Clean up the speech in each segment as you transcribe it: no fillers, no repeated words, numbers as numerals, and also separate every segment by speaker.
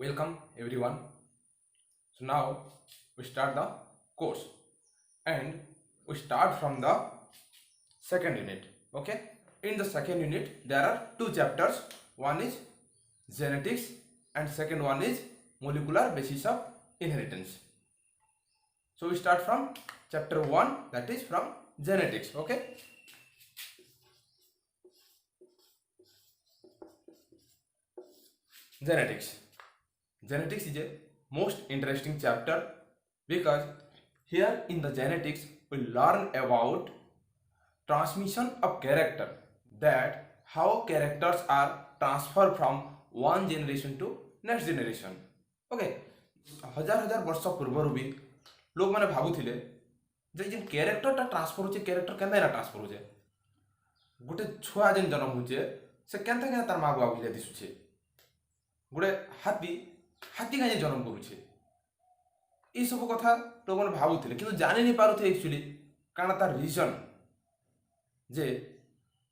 Speaker 1: Welcome everyone. So now we start the course and we start from the second unit. Okay, in the second unit there are two chapters. One is genetics and second one is molecular basis of inheritance. So we start from chapter 1, that is from genetics. Okay, genetics is a most interesting chapter because here in the genetics we learn about transmission of character, that how characters are transferred from one generation to next generation. Okay, हजार हजार वर्ष पूर्व भी लोग मैंने भावुले जे जेन कैरेक्टरटा transfer होचे character केना transfer होचे गोटे छुआ जेन जन्म होचे से केनता केना तार माँ बाप भलिया दिसुचे गोटे हाथी हाथी का जन्म करुचे ये सब कथा लोग मैंने भावुले कि जानी नहीं पारे एक्चुअली कारण तार रीजन जे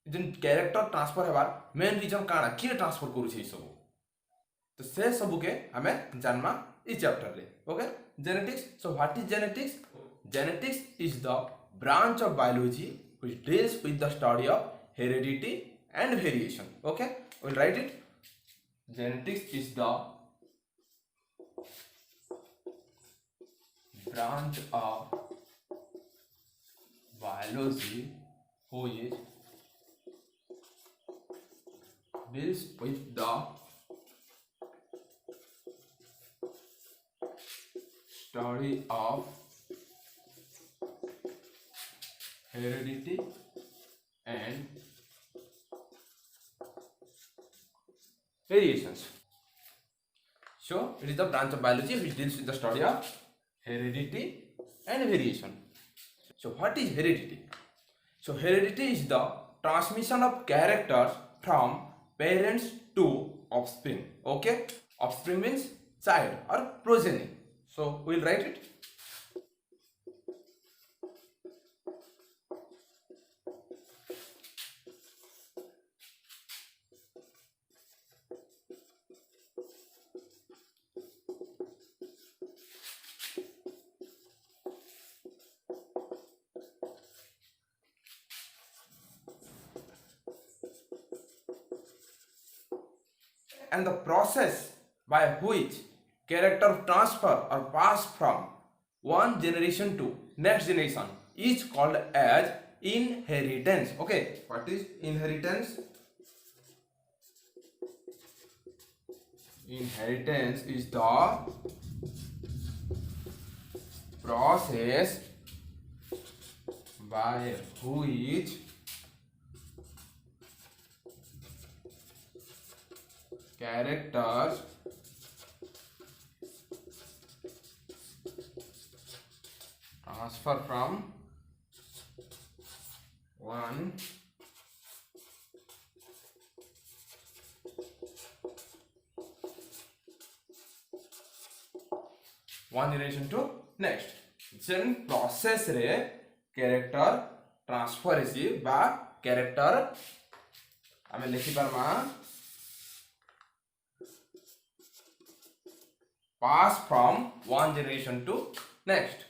Speaker 1: जेन कैरेक्टर ट्रांसफर हेबार मेन रीजन काଣା किए ट्रांसफर करुचे सब तो से सब के हमें जानमा ई चैप्टर रे. Okay, genetics. So what is genetics? Genetics is the branch of biology which deals with the study of heredity and variation. Okay, we'll write it. Genetics is the branch of biology which deals with the study of heredity and variations. So it is the branch of biology which deals with the study of heredity and variation. So what is heredity? So heredity is the transmission of characters from parents to offspring. Okay, offspring means child or progeny. So we'll write it. And the process by which character transfer or pass from one generation to next generation is called as inheritance. Okay, what is inheritance? Inheritance is the process by which characters transfer from one generation to next. जेन process रे character transfer हेसी बा character आमे लिखि पारमा pass from one generation to next.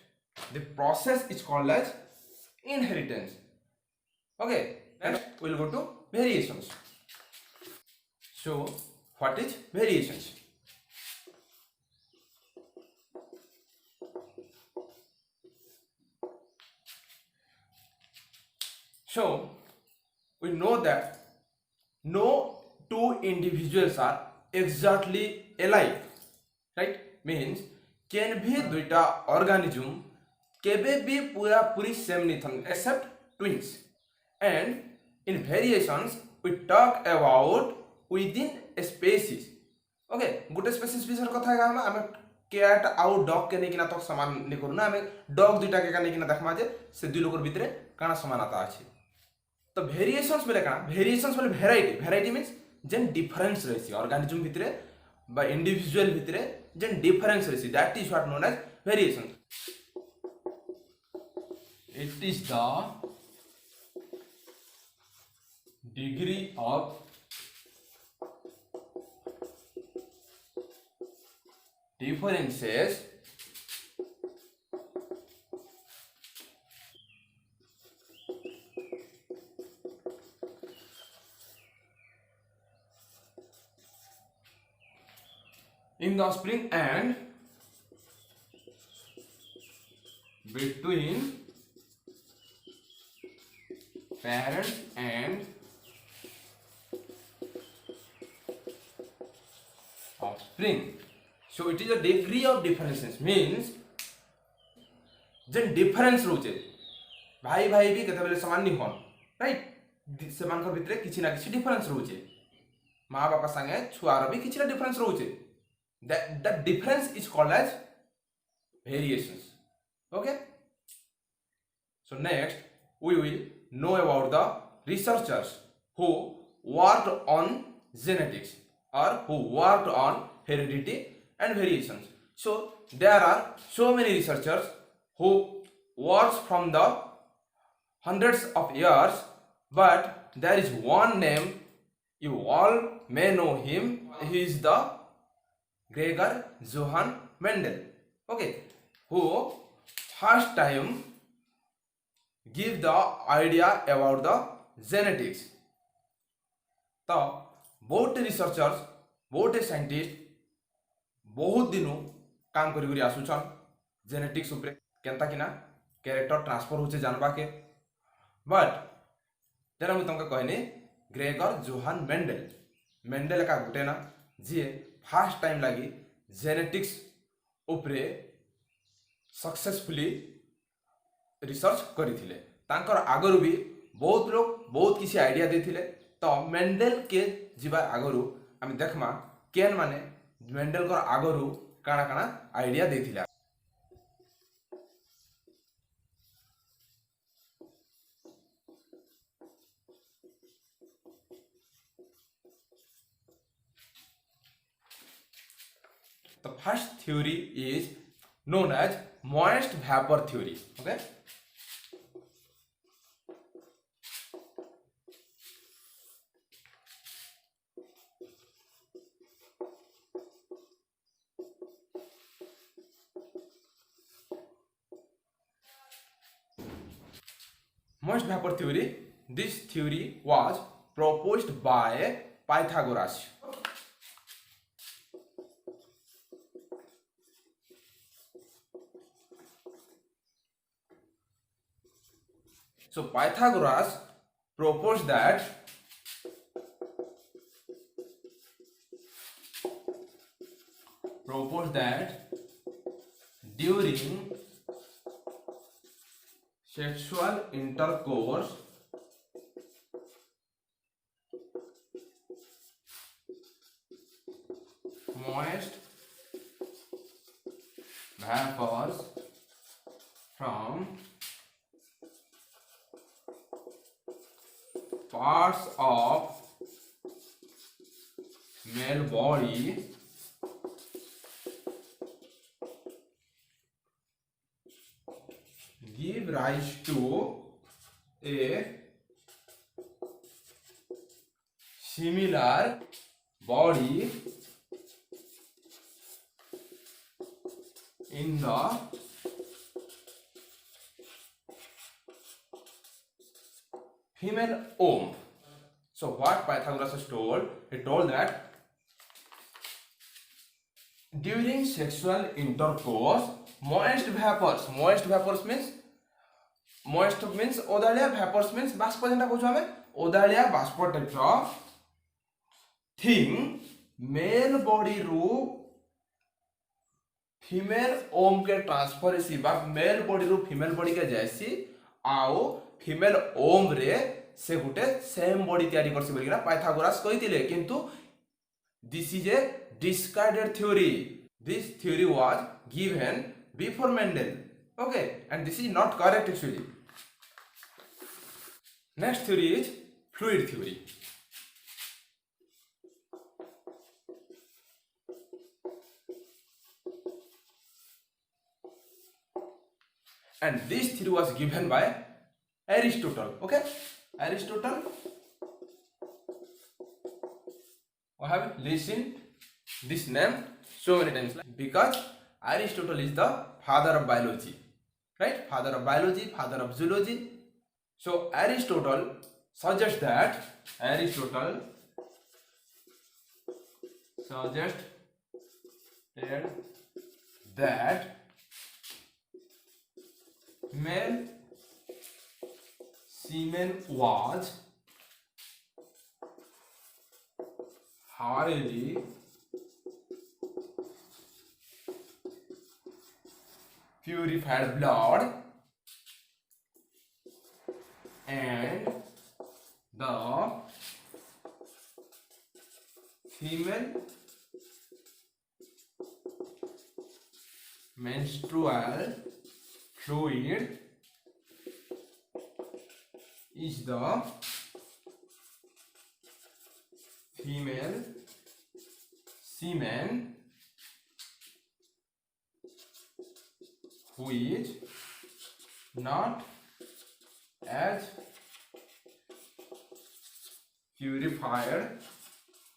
Speaker 1: The process is called as inheritance. Okay, next we'll go to variations. So what is variations? So we know that no two individuals are exactly alike, right? Means can भी दुईटा organism केबे भी पूरा पूरी same नहीं थन except twins. And in variations we talk about within a species. Okay, Gute species विषय कथा है हमें कैट आउ डॉग के नहीं किना तो समान नहीं करू ना हमें डॉग दुईटा के नहीं किना देखमा जे से दुई लोकर भितरे काना समानता अछि. तो वेरिएशंस बोले काना वेरिएशंस बोले वैरायटी मींस जेन डिफरेंस रहसी ऑर्गेनिज्म भितरे बा इंडिविजुअल भितरे जेन डिफरेंस रहसी that is what known as variation. It is the degree of differences in the spring and between parents and offspring. So it is a degree of differences means जेन difference रोचे भाई भाई भी केते बेले समान नहीं होन राइट से मानकर भितरे किछि ना किछि डिफरेंस रोचे माँ बापा संगे छुआर भी किछि ना डिफरेंस रोचे the difference is called as variations. Okay, so next we will know about the researchers who worked on genetics or who worked on heredity and variations. So there are so many researchers who works from the hundreds of years, but there is one name you all may know him. He is the Gregor Johann Mendel. Okay, who first time give the idea about the genetics. तो बहुत researchers बहुत scientist बहुत दिनों काम करी करी आसुछन genetics उपरे केनता किना कैरेक्टर ट्रांसफर होचे जानबा के बट तेरा मु तुमका कहनी ग्रेगर जोहान मेंडेल का गुटे ना जी फर्स्ट टाइम लगी जेनेटिक्स उपरे सक्सेसफुली रिसर्च करथिले तांकर आगरु भी बहुत लोग बहुत किसी आइडिया देथिले तो मेंडेल के जीवार आगरु आम देखमा केन माने मेंडेल को आगरु काना काना idea देथिला The first theory is known as moist vapor theory. Okay, moist vapor theory. This theory was proposed by Pythagoras. So Pythagoras proposed that during sexual intercourse moist vapors from parts of male body give rise to a similar body in the female womb. So what Pythagoras has told, he told that during sexual intercourse moist vapors means odalia vapors means बाष्प जेंटा कहू हमें ओदालिया बाष्प type thing mail body रू female ओम के transfer इसी बा mail body रू female body के जैसी आओ फीमेल ओम रे से गुटे सेम बॉडी तैयारी करसी बोलिना पाइथागोरास कहितिले किंतु this is a discarded theory. This theory was given before Mendel. Okay, and this is not correct actually. Next theory is fluid theory. And this theory was given by Aristotle. Okay, Aristotle. I have listened this name so many times, because Aristotle is the father of biology, right? Father of biology, father of zoology. So Aristotle suggests that male semen was highly purified blood, and the female menstrual fluid is the female semen, which not as purified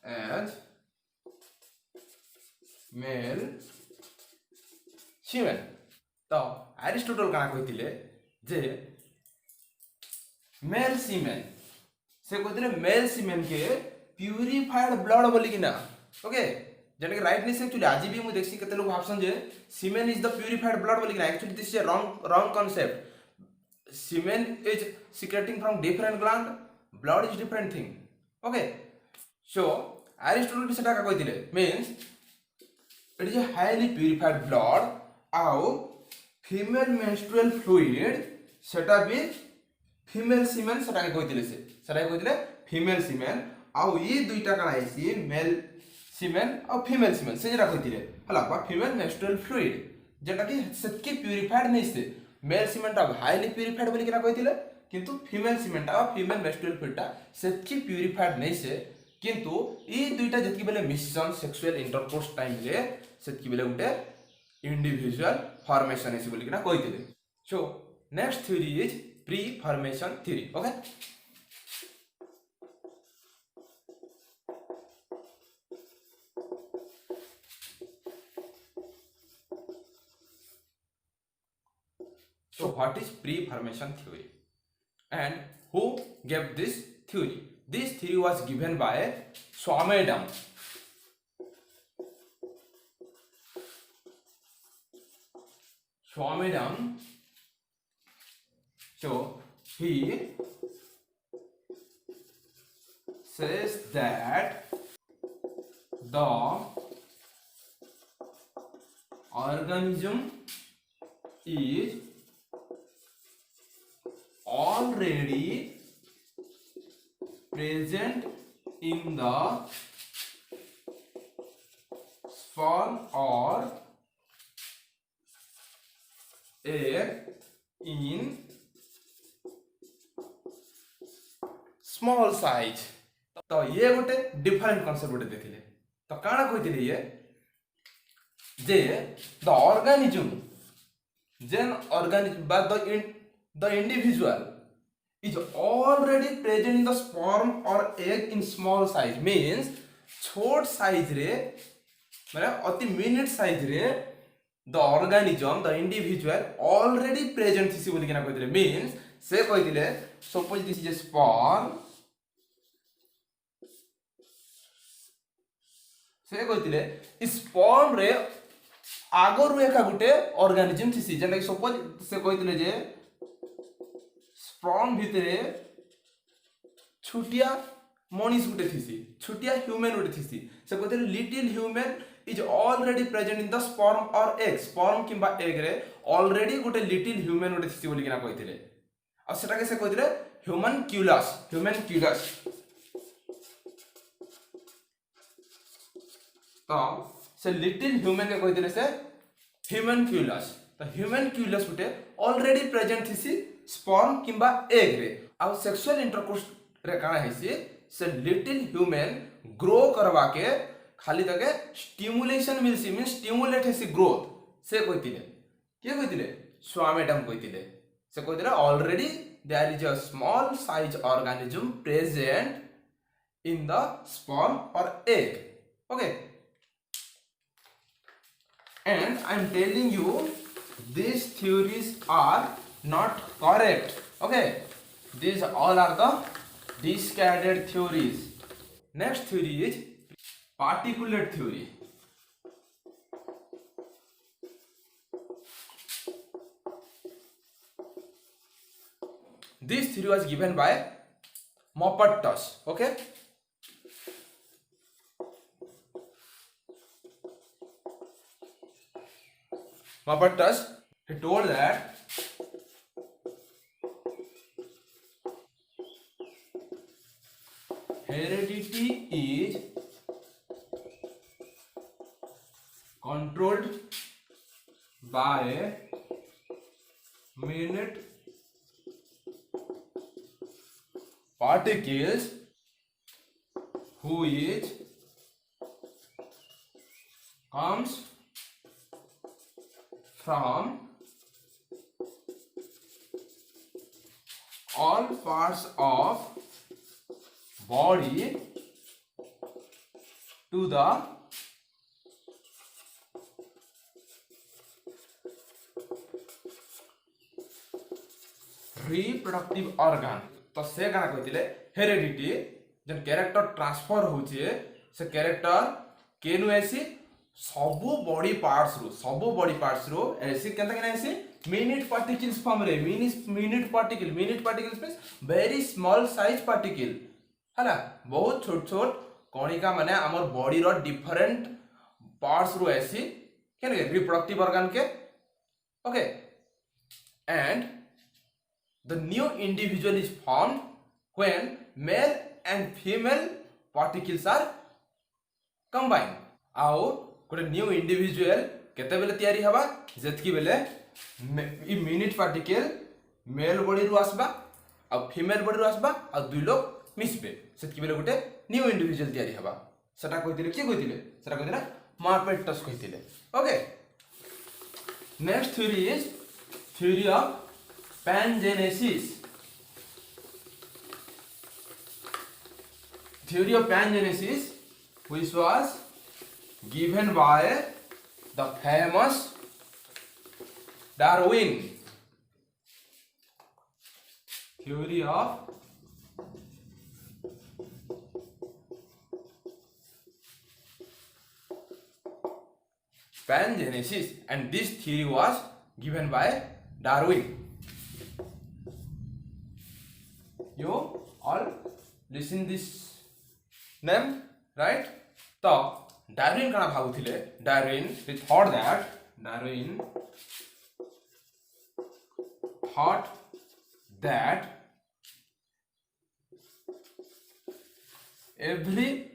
Speaker 1: as male semen. तो Aristotle क्या कहते जे mail सीमेन से कहते mail सीमेन के purified blood बोली कि ना, okay जेने के राइट से एक्चुअली आज भी मु देखसी केते लोग भाबसन जे semen is the purified blood बोली कि ना, actually this is a wrong concept. Semen is secreting from different gland, blood is different thing, okay. So Aristotle भी सेटा का कहतिले means it is a highly purified blood. आउ female menstrual fluid सेटा भी female सीमेन सेटा के कहतिले सेटा कहतिले फीमेल सीमेन. आउ ये दुईटा काना आइसी मेल सीमेन और फीमेल सीमेन से जेटा कहतिले हला बा फीमेल मेंस्ट्रुअल फ्लूइड जेटा कि सेटके प्यूरिफाइड नै से मेल सीमेन ता हाईली प्यूरिफाइड बोली केना कहतिले, किंतु फीमेल सीमेन ता फीमेल मेंस्ट्रुअल फ्लूइड ता सेटके प्यूरिफाइड नै से, किंतु ई दुईटा जतकी बेले मिश्रण सेक्सुअल इंटरकोर्स टाइम रे सेतकी बेले गुटे इंडिविजुअल फॉर्मेशन ऐसी बोली केना कहतिले. So next theory is preformation theory, okay. So what is pre-formation theory and who gave this theory? This theory was given by Swammerdam. So he says that the organism is already present in the sperm or egg in small size. तो ये गोटे different concept गोटे देखिले. तो काना कहतिले ये जे the organism gen organism बा the individual is already present in the sperm or egg in small size, means छोट साइज रे माने अति मिनिट साइज रे the organism the individual already present थिसी बोली केना कहतिले, means से कहतिले suppose this is a sperm, से कहतिले स्पर्म रे आगरु एका गुटे ऑर्गेनिज्म थिसी, जेना कि सपोज से कहतिले जे स्पर्म भितरे छुटिया मनीष गुटे थिसी, छुटिया ह्यूमन गुटे थिसी. से कहतिले little human is already present in the sperm और एग, स्पर्म किंबा एग रे ऑलरेडी गुटे लिटिल ह्यूमन गुटे थिसी बोली केना कहतिले. आ सेटा के से कहतिले ह्यूमन क्यूलस. तो से लिटिल ह्यूमन के कहतिले से ह्यूमन क्यूलस. तो ह्यूमन क्यूलस गुटे ऑलरेडी प्रेजेंट थिसी स्पर्म किंबा एग रे. आ सेक्सुअल इंटरकोर्स रे काना हेसी से लिटिल ह्यूमन ग्रो करवा के खाली तके स्टिमुलेशन मिलसी, मीन स्टिमुलेट हेसी ग्रोथ. से कहतिले के कहतिले स्वामेडम कहतिले. से कहतिले already there is a small size organism present in the sperm और egg, okay. and I'm telling you these theories are not correct. Okay, these all are the discarded theories. Next theory is particulate theory. This theory was given by Maupertuis. Okay, Maupertuis, he told that heredity is controlled by minute particles which comes from all parts of body to the reproductive organ. तो से गाना कहतिले heredity जन character transfer होचे से character केनु ऐसी सबु body parts रो ऐसे केनता केना ऐसे मिनिट पार्टिकल्स फॉर्म रे minute particles means very small size particle हला बहुत छोट छोट कणिका माने हमर बॉडी रो डिफरेंट पार्ट्स रो ऐसी केन रिप्रोडक्टिव ऑर्गन के okay and the new individual is formed when male and female particles are combined. आओ गोटे न्यू इंडिविजुअल केते बेले तयारी हवा जेतकी बेले ई मिनिट पार्टिकल मेल बॉडी रु आसबा आ फीमेल बॉडी रु आसबा आ दुई लोग मिसबे सेतकी बेले गोटे न्यू इंडिविजुअल तयारी हवा सेटा कहितिले की कहितिले सेटा कहितिले मार्पेटस कहितिले okay next theory is theory of pangenesis. Theory of pangenesis, which was given by the famous Darwin. Theory of pangenesis, and this theory was given by Darwin. You all listen this name, right? So Darwin kana bhabuthile Darwin he thought that every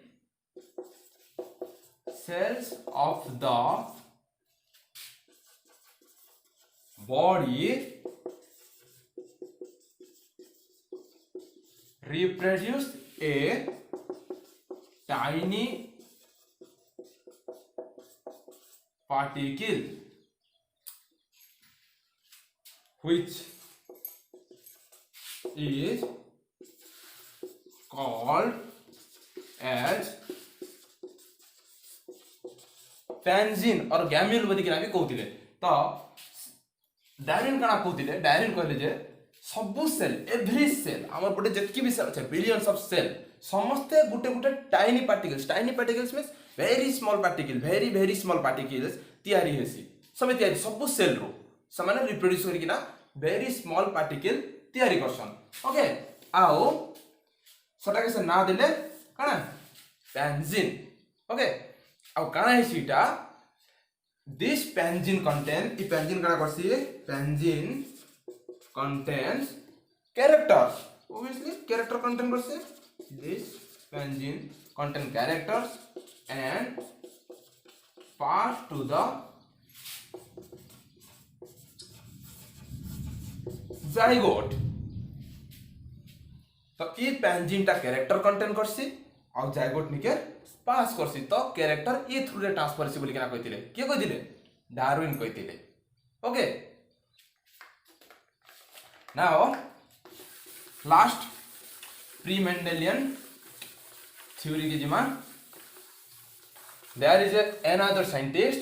Speaker 1: cells of the body reproduce a tiny particle which is called as पैंजिन और गैम्यूल बोली कि भी कहते तो डायरिन कणा कहते डायरिन कहले जे सबु सेल एवरी सेल हमर पटे जतकी भी सेल अछि बिलियंस ऑफ सेल समस्ते गुटे गुटे tiny particles means very small particles तयारी हेसी समे तयारी सबु सेल रो समान रिप्रोड्यूस करी किना वेरी स्मॉल पार्टिकल तयारी करसन ओके आओ सटा के से ना देले काना पैंजिन ओके आओ काना है सीटा दिस पैंजिन कंटेन इ पैंजिन काना करसी पैंजिन contains characters. Obviously character content करसे this पैंजिन contain characters and pass to the zygote. तो ये पैंजिन टा कैरेक्टर कंटेन करसी और जाइगोट निके पास करसी तो कैरेक्टर ये थ्रू रे ट्रांसफर से बोली केना कहितिले के कहितिले डार्विन कहितिले okay now last pre-Mendelian theory के जिमा there is another scientist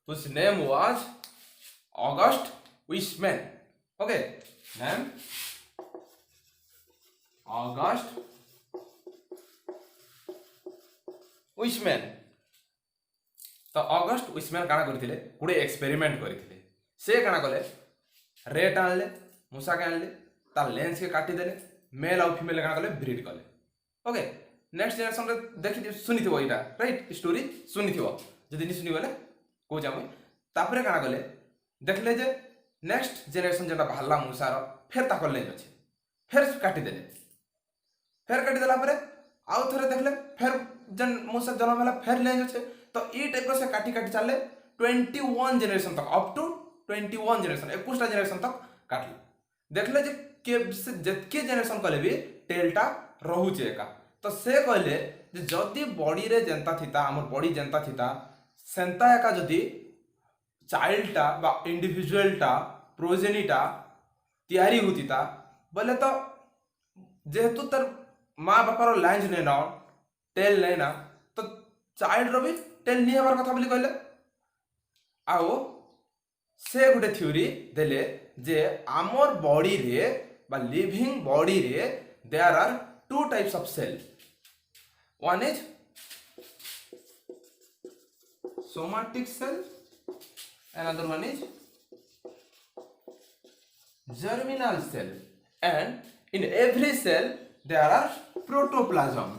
Speaker 1: whose name was August Weismann. Okay, name August Weismann. तो अगस्ट विस्मैन काना करथिले गुडे एक्सपेरिमेंट करथिले से काना कले रेट आनले मूषा के आनले तार लेंस के काटी देले मेल और फीमेल काना कले ब्रीड कले ओके नेक्स्ट जनरेशन रे देखि सुनिथिबो इटा राइट स्टोरी सुनिथिबो जदि नि सुनि गले को जामु तापरे काना कले देखले जे नेक्स्ट जनरेशन जेटा भाला मूषा रो फेर ताकर लेंस अछि फेर काटी देले फेर काटी देला परे आउ थरे देखले फेर जन मूषा जन्म होला फेर लेंस अछि तो ई टाइप से काटी काटी चले 21 जनरेशन तक अप टू 21 जनरेशन 21 जनरेशन तक काटले देखले जे जतके जनरेशन कले भी टेलटा रहूचे एका तो से कहले जे जदी बॉडी रे जेंता थिता हमर बॉडी जेंता थिता सेंता एका जदी चाइल्डटा बा इंडिविजुअलटा प्रोजेनिटा तयारी होतिता बोले तो जेहेतु तर माँ बापार लाइन्स नै ना टेल नै ना तो चाइल्ड रो भी टेल नहीं हमार कथा बोली कहले आओ से गुटे थ्योरी देले जे आमर बॉडी रे बा लिविंग बॉडी रे there are two types of cell one is somatic cell another one is germinal cell and in every cell there are protoplasm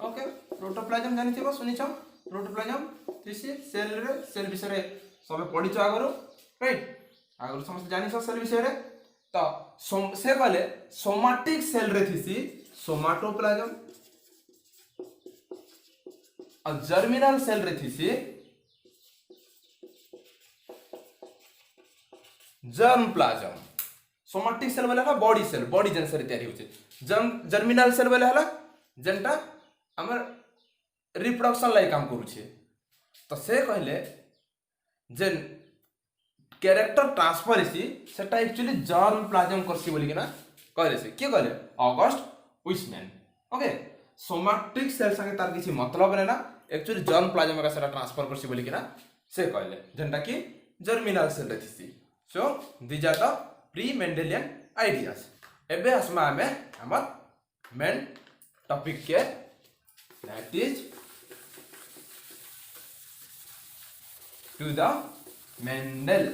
Speaker 1: okay protoplasm जानि थिबो सुनि छ प्रोटोप्लाज्म थिसी सेल विषय रे सब पढि छ आगरो राइट आगरो समस्त जानि छ सेल विषय रे तो से कहले सोमाटिक सेल रे थिसी सोमाटोप्लाज्म और जर्मिनल सेल रे थिसी जर्म प्लाज्म सोमाटिक सेल वाला है बॉडी सेल बॉडी जन से तैयारी होचे जर्मिनल सेल वाला है जनटा हमर रिप्रोडक्शन लाई काम करू छे तो से कहले जे कैरेक्टर ट्रांसफर इसी सेटा एक्चुअली जर्म प्लाज्म करसी बोली कि ना कहले से के कहले August Weismann okay somatic cell संगे तार किसी मतलब नै ना एक्चुअली जर्म प्लाज्म का सेटा ट्रांसफर करसी बोली कि ना से कहले जनटा कि जर्मिनल सेल रथिसी so these are the pre-Mendelian ideas एबे हसमा हमें हमर मेन टॉपिक के that is to the Mendel